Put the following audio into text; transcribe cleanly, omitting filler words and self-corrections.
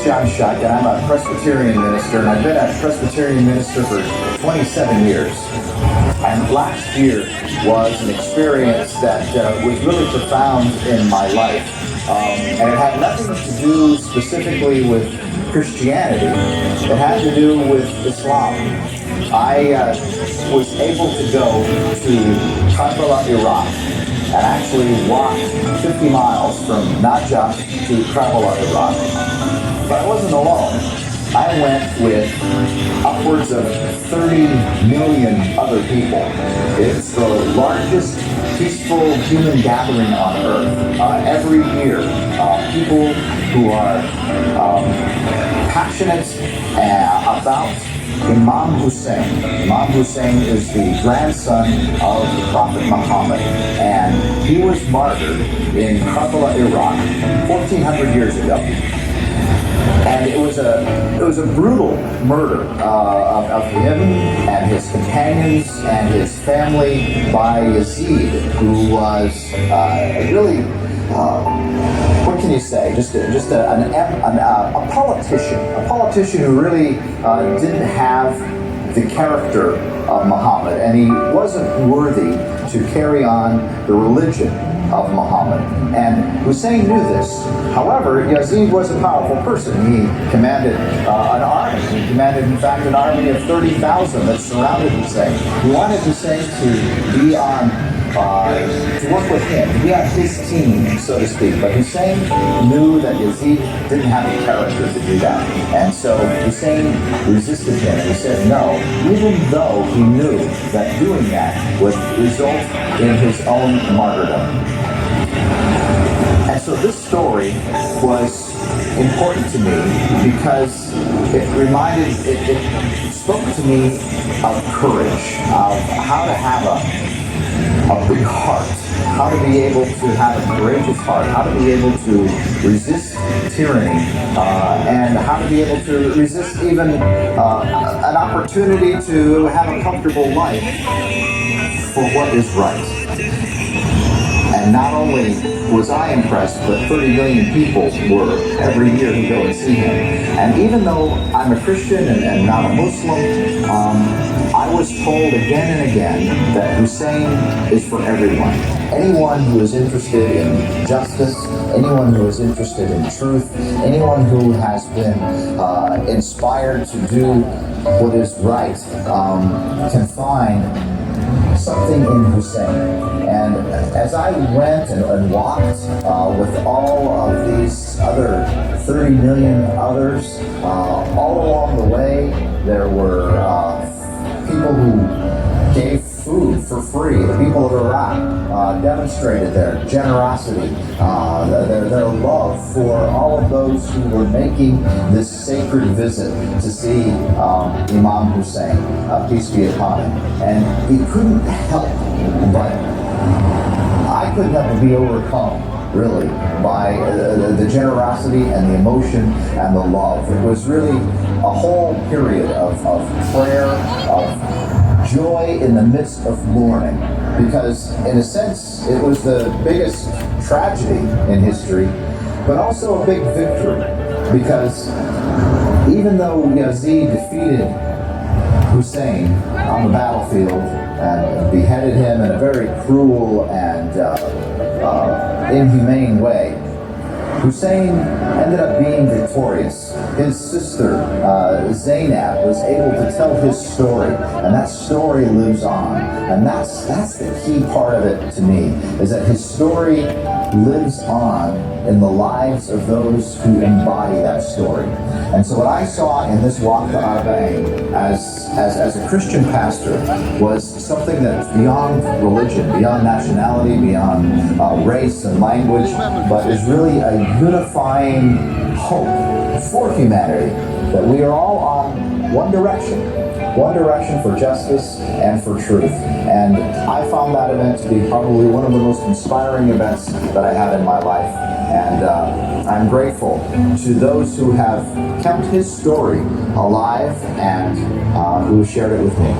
and I'm a Presbyterian minister, and I've been a Presbyterian minister for 27 years. And last year was an experience that was really profound in my life. And it had nothing to do specifically with Christianity. It had to do with Islam. I was able to go to Karbala, Iraq, and actually walk 50 miles from Najaf to Karbala, Iraq. But I wasn't alone. I went with upwards of 30 million other people. It's the largest peaceful human gathering on earth. Every year, people who are passionate about Imam Hussain. Imam Hussain is the grandson of the Prophet Muhammad, and he was martyred in Karbala, Iraq, 1400 years ago. And it was a brutal murder of him and his companions and his family by Yazid, who was really, what can you say? Just a politician who really didn't have the character of Muhammad, and he wasn't worthy to carry on the religion of Muhammad. And Hussein knew this. However, Yazid was a powerful person. He commanded an army. He commanded, in fact, an army of 30,000 that surrounded Hussein. He wanted Hussein to be on, to work with him, to be on his team, so to speak. But Hussein knew that Yazid didn't have the character to do that. And so Hussein resisted him. He said no, even though he knew that doing that would result in his own martyrdom. And so this story was important to me because it spoke to me of courage, of how to have a big heart, how to be able to have a courageous heart, how to be able to resist tyranny, and how to be able to resist even an opportunity to have a comfortable life for what is right. And not only was I impressed, but 30 million people were every year who go and see him. And even though I'm a Christian and not a Muslim, I was told again and again that Hussein is for everyone. Anyone who is interested in justice, anyone who is interested in truth, anyone who has been inspired to do what is right can find something in Hussein. And as I went and walked with all of these other 30 million others, all along the way there were people who gave food for free. The people of Iraq demonstrated their generosity, their love for all of those who were making this sacred visit to see Imam Hussain, peace be upon him. And he couldn't help but I couldn't help but be overcome, really, by the generosity and the emotion and the love. It was really a whole period of prayer, of joy in the midst of mourning, because in a sense it was the biggest tragedy in history, but also a big victory, because even though Yazid defeated Hussein on the battlefield and beheaded him in a very cruel and inhumane way, Hussein ended up being victorious. His sister, Zainab, was able to tell his story, and that story lives on. And that's the key part of it to me, is that his story lives on in the lives of those who embody that story. And so what I saw in this walk to Arba'in as a Christian pastor was something that's beyond religion, beyond nationality, beyond race and language, but is really a unifying hope for humanity, that we are all on one direction for justice and for truth. And I found that event to be probably one of the most inspiring events that I had in my life. And I'm grateful to those who have kept his story alive and who shared it with me.